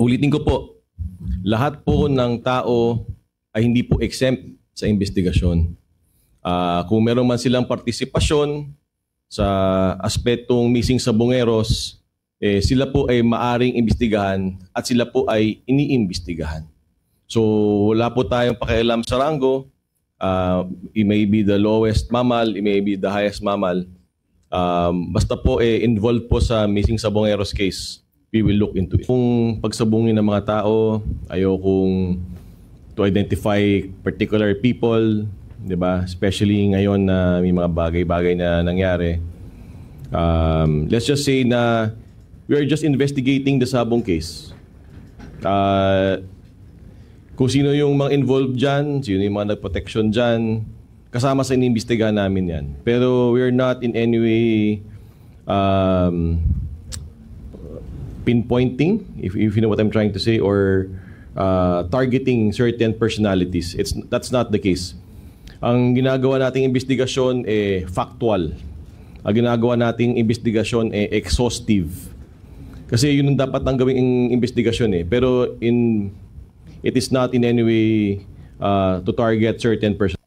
Ulitin ko po, lahat po ng tao ay hindi po exempt sa investigasyon. Kung meron man silang partisipasyon sa aspetong missing Sabongeros, sila po ay maaring imbestigahan at sila po ay iniimbestigahan. So wala po tayong pakialam sa rango. It may be the lowest mammal, it may be the highest mammal. Basta po involved po sa missing Sabongeros case, we will look into it. Kung pagsabungin ng mga tao, ayokong to identify particular people, di ba? Especially ngayon na may mga bagay-bagay na nangyari. Let's just say na we are just investigating the Sabong case. Kung sino yung mga involved dyan, sino yung mga nag-protection dyan, kasama sa inimbestigahan namin yan. Pero we are not in any way pinpointing, if you know what I'm trying to say, or targeting certain personalities. That's not the case. Ang ginagawa nating investigasyon factual. Ang ginagawa nating investigasyon exhaustive. Kasi yun ang dapat ang gawing investigasyon Pero it is not in any way to target certain person.